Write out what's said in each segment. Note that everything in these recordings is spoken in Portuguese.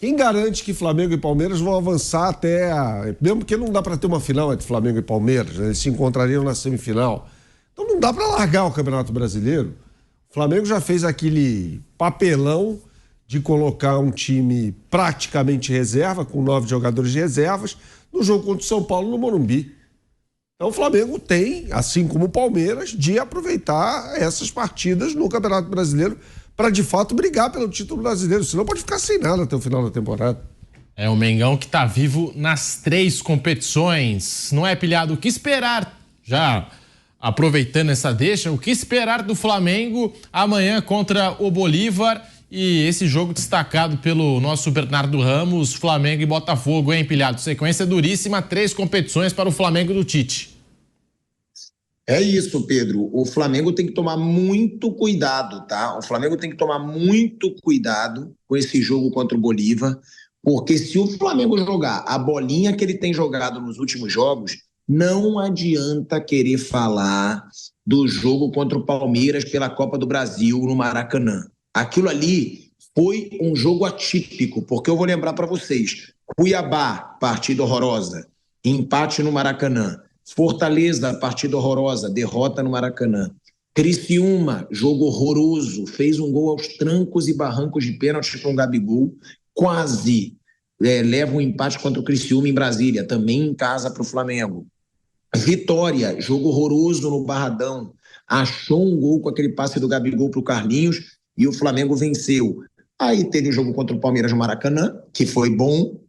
Quem garante que Flamengo e Palmeiras vão avançar mesmo porque não dá para ter uma final entre Flamengo e Palmeiras, né? Eles se encontrariam na semifinal. Então não dá para largar o Campeonato Brasileiro. O Flamengo já fez aquele papelão de colocar um time praticamente reserva, com 9 jogadores de reservas, no jogo contra o São Paulo no Morumbi. Então o Flamengo tem, assim como o Palmeiras, de aproveitar essas partidas no Campeonato Brasileiro para, de fato, brigar pelo título brasileiro. Senão pode ficar sem nada até o final da temporada. É o Mengão que tá vivo nas 3 competições. Não é, pilhado? O que esperar? Já aproveitando essa deixa, o que esperar do Flamengo amanhã contra o Bolívar? E esse jogo destacado pelo nosso Bernardo Ramos, Flamengo e Botafogo, hein, pilhado? Sequência duríssima, 3 competições para o Flamengo do Tite. É isso, Pedro. O Flamengo tem que tomar muito cuidado, tá? O Flamengo tem que tomar muito cuidado com esse jogo contra o Bolívar, porque se o Flamengo jogar a bolinha que ele tem jogado nos últimos jogos, não adianta querer falar do jogo contra o Palmeiras pela Copa do Brasil no Maracanã. Aquilo ali foi um jogo atípico, porque eu vou lembrar para vocês, Cuiabá, partida horrorosa, empate no Maracanã. Fortaleza, partida horrorosa, derrota no Maracanã. Criciúma, jogo horroroso, fez um gol aos trancos e barrancos de pênalti com o Gabigol, quase leva um empate contra o Criciúma em Brasília, também em casa para o Flamengo. Vitória, jogo horroroso no Barradão, achou um gol com aquele passe do Gabigol para o Carlinhos e o Flamengo venceu. Aí teve o jogo contra o Palmeiras no Maracanã, que foi bom.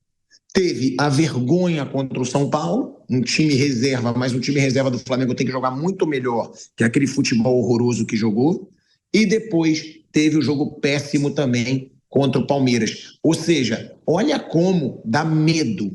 Teve a vergonha contra o São Paulo, um time reserva, mas o time reserva do Flamengo tem que jogar muito melhor que aquele futebol horroroso que jogou. E depois teve o jogo péssimo também contra o Palmeiras. Ou seja, olha como dá medo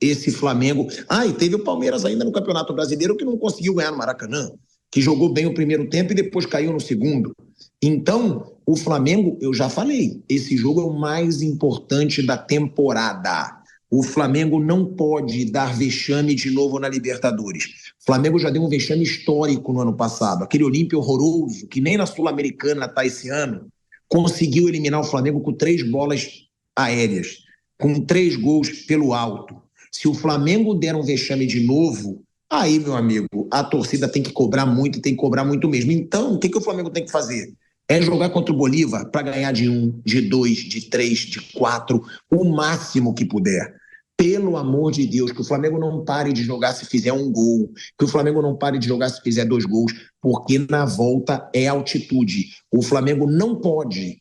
esse Flamengo. E teve o Palmeiras ainda no Campeonato Brasileiro que não conseguiu ganhar no Maracanã, que jogou bem o primeiro tempo e depois caiu no segundo. Então, o Flamengo, eu já falei, esse jogo é o mais importante da temporada. O Flamengo não pode dar vexame de novo na Libertadores. O Flamengo já deu um vexame histórico no ano passado. Aquele Olímpia horroroso, que nem na Sul-Americana está esse ano, conseguiu eliminar o Flamengo com 3 bolas aéreas, com 3 gols pelo alto. Se o Flamengo der um vexame de novo, aí, meu amigo, a torcida tem que cobrar muito e tem que cobrar muito mesmo. Então, o que o Flamengo tem que fazer? É jogar contra o Bolívar para ganhar de 1, de 2, de 3, de 4, o máximo que puder. Pelo amor de Deus, que o Flamengo não pare de jogar se fizer um gol, que o Flamengo não pare de jogar se fizer 2 gols, porque na volta é altitude. O Flamengo não pode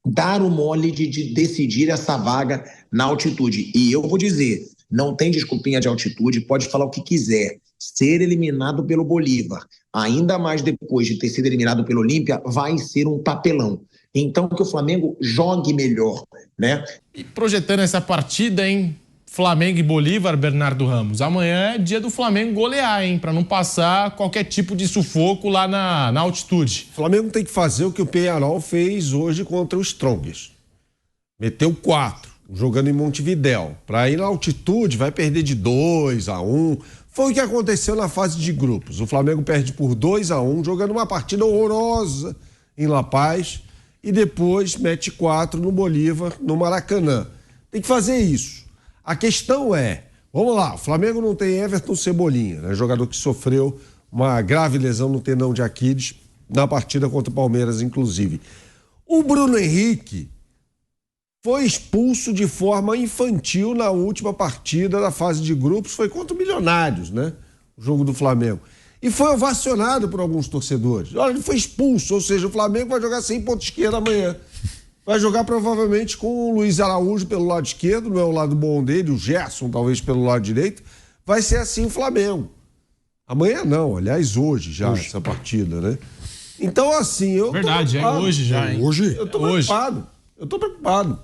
dar o mole de decidir essa vaga na altitude. E eu vou dizer, não tem desculpinha de altitude, pode falar o que quiser. Ser eliminado pelo Bolívar, ainda mais depois de ter sido eliminado pelo Olímpia, vai ser um papelão. Então que o Flamengo jogue melhor, né? E projetando essa partida, hein? Flamengo e Bolívar, Bernardo Ramos. Amanhã é dia do Flamengo golear, hein? Para não passar qualquer tipo de sufoco lá na altitude. O Flamengo tem que fazer o que o Peñarol fez hoje contra o Strongest. Meteu 4, jogando em Montevidéu. Para ir na altitude, vai perder de 2-1. Foi o que aconteceu na fase de grupos. O Flamengo perde por 2-1, jogando uma partida horrorosa em La Paz. E depois mete 4 no Bolívar, no Maracanã. Tem que fazer isso. A questão é, vamos lá, o Flamengo não tem Everton Cebolinha, né? Jogador que sofreu uma grave lesão no tendão de Aquiles na partida contra o Palmeiras, inclusive. O Bruno Henrique foi expulso de forma infantil na última partida da fase de grupos, foi contra o Milionários, né? O jogo do Flamengo. E foi ovacionado por alguns torcedores. Olha, ele foi expulso, ou seja, o Flamengo vai jogar sem ponta esquerda amanhã. Vai jogar provavelmente com o Luiz Araújo pelo lado esquerdo, não é o lado bom dele, o Gerson talvez pelo lado direito. Vai ser assim o Flamengo. Amanhã não, aliás, hoje já essa partida, né? Então, assim, eu Verdade, tô preocupado. É hoje já, hein? Hoje? Eu tô preocupado.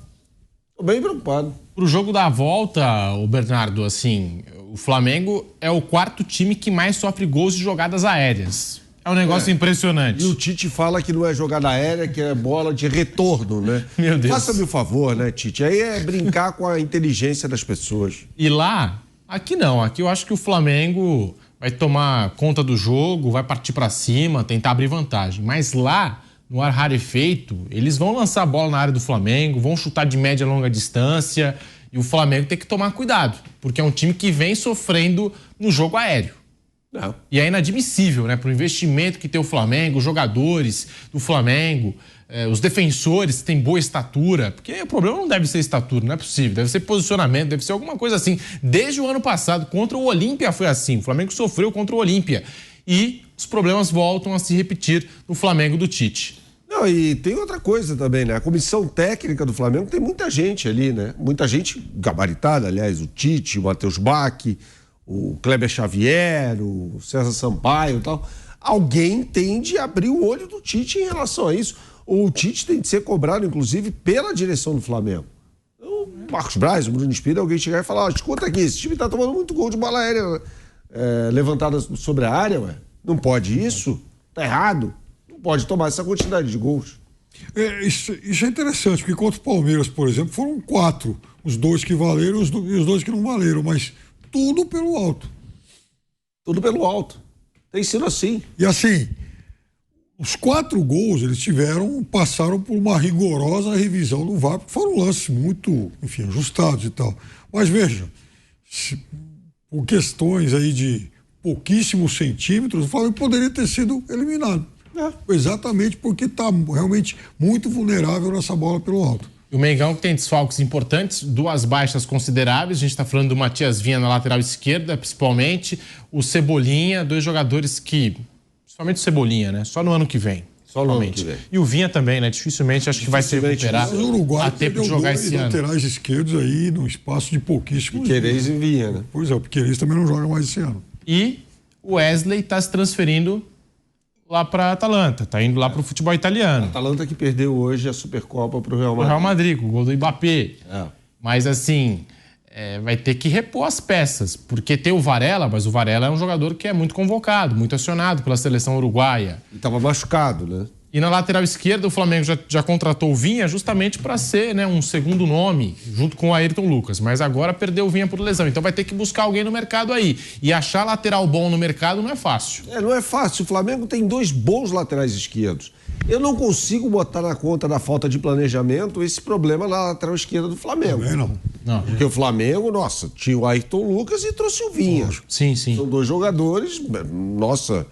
Tô bem preocupado. Pro jogo da volta, o Bernardo, assim, o Flamengo é o 4º time que mais sofre gols de jogadas aéreas. É um negócio impressionante. E o Tite fala que não é jogada aérea, que é bola de retorno, né? Meu Deus. Faça-me o favor, né, Tite? Aí é brincar com a inteligência das pessoas. E lá, aqui não. Aqui eu acho que o Flamengo vai tomar conta do jogo, vai partir pra cima, tentar abrir vantagem. Mas lá, no ar rarefeito, eles vão lançar a bola na área do Flamengo, vão chutar de média a longa distância, e o Flamengo tem que tomar cuidado, porque é um time que vem sofrendo no jogo aéreo. Não. E é inadmissível, né, para o investimento que tem o Flamengo, os jogadores do Flamengo, os defensores que têm boa estatura, porque o problema não deve ser estatura, não é possível, deve ser posicionamento, deve ser alguma coisa assim. Desde o ano passado, contra o Olímpia foi assim, o Flamengo sofreu contra o Olímpia e os problemas voltam a se repetir no Flamengo do Tite. Não, e tem outra coisa também, né? A comissão técnica do Flamengo tem muita gente ali, né? Muita gente gabaritada, aliás, o Tite, o Matheus Bach, o Kleber Xavier, o César Sampaio e tal. Alguém tem de abrir o olho do Tite em relação a isso. O Tite tem de ser cobrado, inclusive, pela direção do Flamengo. O Marcos Braz, o Bruno Spira, alguém chegar e falar, escuta aqui, esse time tá tomando muito gol de bola aérea levantada sobre a área, ué. Não pode isso? Tá errado. Não pode tomar essa quantidade de gols. Isso é interessante, porque contra o Palmeiras, por exemplo, foram 4. Os 2 que valeram e os 2 que não valeram, mas tudo pelo alto. Tudo pelo alto. Tem sido assim. E assim, os 4 gols eles passaram por uma rigorosa revisão do VAR, porque foram lances muito, enfim, ajustados e tal. Mas veja, por questões aí de pouquíssimos centímetros, o Flamengo poderia ter sido eliminado. Exatamente porque está realmente muito vulnerável nessa bola pelo alto. O Mengão que tem desfalques importantes, 2 baixas consideráveis, a gente está falando do Matias Vinha na lateral esquerda, principalmente, o Cebolinha, 2 jogadores que, principalmente o Cebolinha, né? Só no ano que vem. Só no ano que vem. E o Vinha também, né? Dificilmente acho que vai se recuperar a tempo de jogar esse ano. Laterais esquerdos aí no espaço de pouquíssimos Piquerez e Vinha, né? Pois é, o Piquerez também não joga mais esse ano. E o Wesley está se transferindo lá para a Atalanta, tá indo lá para o futebol italiano. A Atalanta que perdeu hoje a Supercopa para o Real Madrid. O Real Madrid, com o gol do Mbappé. Mas assim, vai ter que repor as peças, porque tem o Varela, mas o Varela é um jogador que é muito convocado, muito acionado pela seleção uruguaia. E estava machucado, né? E na lateral esquerda, o Flamengo já contratou o Vinha justamente para ser, né, um segundo nome, junto com o Ayrton Lucas. Mas agora perdeu o Vinha por lesão. Então vai ter que buscar alguém no mercado aí. E achar lateral bom no mercado não é fácil. Não é fácil. O Flamengo tem 2 bons laterais esquerdos. Eu não consigo botar na conta da falta de planejamento esse problema na lateral esquerda do Flamengo. Não. Porque o Flamengo, nossa, tinha o Ayrton Lucas e trouxe o Vinha. Sim. São 2 jogadores, nossa,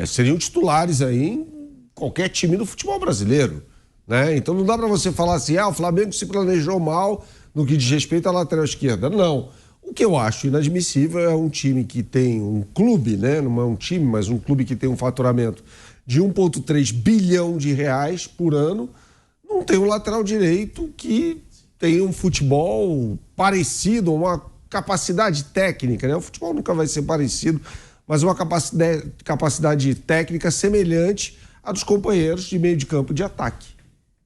seriam titulares aí em qualquer time do futebol brasileiro, né? Então não dá para você falar assim, o Flamengo se planejou mal no que diz respeito à lateral esquerda. Não. O que eu acho inadmissível é um time que tem um clube, né? Não é um time, mas um clube que tem um faturamento de 1,3 bilhão de reais por ano, não tem um lateral direito que tem um futebol parecido, uma capacidade técnica, né? O futebol nunca vai ser parecido, mas uma capacidade técnica semelhante a dos companheiros de meio de campo de ataque.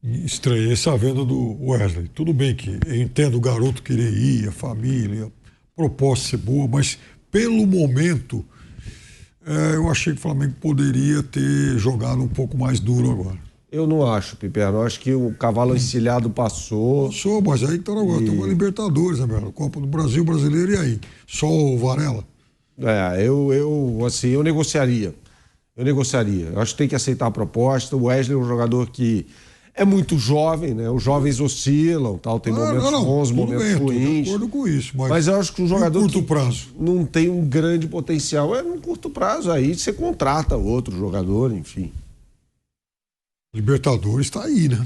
Estranhei essa venda do Wesley. Tudo bem que eu entendo o garoto querer ir, a família, a proposta ser boa, mas pelo momento eu achei que o Flamengo poderia ter jogado um pouco mais duro agora. Eu não acho, Piperno. Eu acho que o cavalo encilhado passou. Passou, mas aí que tá agora. Tem uma Libertadores, né, velho? Copa do Brasil, brasileiro, e aí? Só o Varela? Eu negociaria. Eu acho que tem que aceitar a proposta. O Wesley é um jogador que é muito jovem, né? Os jovens oscilam, tal, tem momentos bons, momentos ruins. De acordo com isso, mas eu acho que um jogador curto prazo não tem um grande potencial. No curto prazo, aí você contrata outro jogador, enfim. Libertadores está aí, né?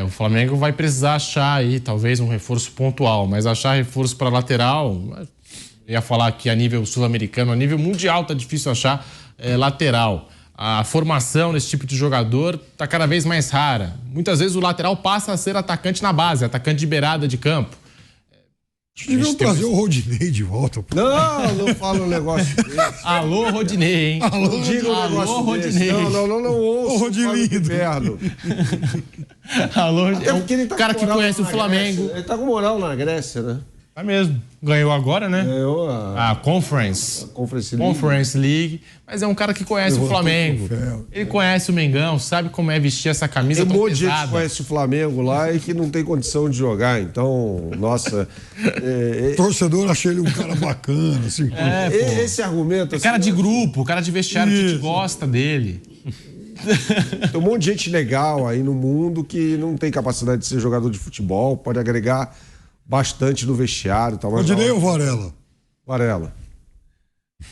O Flamengo vai precisar achar aí talvez um reforço pontual, mas achar reforço para lateral, eu ia falar que a nível sul-americano, a nível mundial tá difícil achar lateral. A formação desse tipo de jogador tá cada vez mais rara. Muitas vezes o lateral passa a ser atacante na base, atacante de beirada de campo. Deviam trazer o Rodinei de volta. Não fala um negócio desse. Alô, Rodinei, hein? Não diga um negócio Rodinei. Desse. Não ouço. Rodilindo. Alô, é o cara que conhece o Flamengo. Ele tá com moral na Grécia, né? Tá mesmo. Ganhou agora, né? Ganhou a Conference League. Mas é um cara que conhece o Flamengo. Ele conhece o Mengão, sabe como é vestir essa camisa tão pesada. Tem um monte de gente que conhece o Flamengo lá e que não tem condição de jogar. Então, nossa... Torcedor, achei ele um cara bacana. Assim, esse argumento... É cara de grupo, cara de vestiário que a gente gosta dele. Tem um monte de gente legal aí no mundo que não tem capacidade de ser jogador de futebol, pode agregar bastante no vestiário. Tal, Odinei ou Varela? Varela.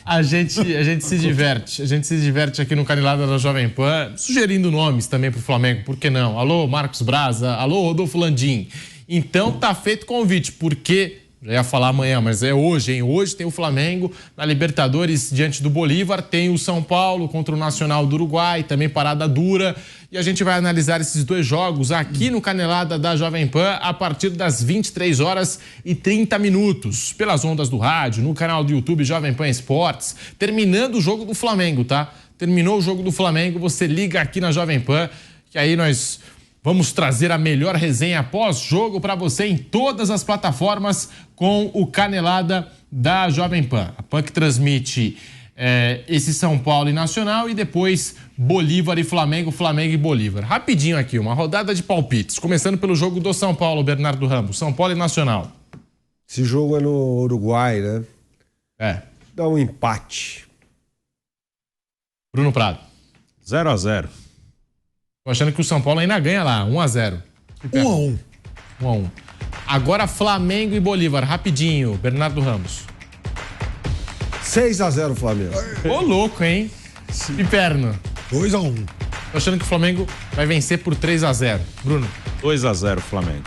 A gente se diverte. A gente se diverte aqui no Canelada da Jovem Pan, sugerindo nomes também pro Flamengo, por que não? Alô, Marcos Braz, alô, Rodolfo Landim. Então tá feito o convite, porque... Já ia falar amanhã, mas é hoje, hein? Hoje tem o Flamengo na Libertadores diante do Bolívar, tem o São Paulo contra o Nacional do Uruguai, também parada dura. E a gente vai analisar esses dois jogos aqui no Canelada da Jovem Pan a partir das 23h30, pelas ondas do rádio, no canal do YouTube Jovem Pan Esportes, terminando o jogo do Flamengo, tá? Terminou o jogo do Flamengo, você liga aqui na Jovem Pan, que aí nós... Vamos trazer a melhor resenha pós-jogo para você em todas as plataformas com o Canelada da Jovem Pan. A Pan que transmite esse São Paulo e Nacional e depois Bolívar e Flamengo, Flamengo e Bolívar. Rapidinho aqui, uma rodada de palpites. Começando pelo jogo do São Paulo, Bernardo Ramos. São Paulo e Nacional. Esse jogo é no Uruguai, né? Dá um empate. Bruno Prado. 0-0. Tô achando que o São Paulo ainda ganha lá, 1-0. 1-1. 1-1. Agora Flamengo e Bolívar, rapidinho, Bernardo Ramos. 6-0 Flamengo. Ô, louco, hein? Piperno. 2-1. Tô achando que o Flamengo vai vencer por 3-0. Bruno. 2-0 Flamengo.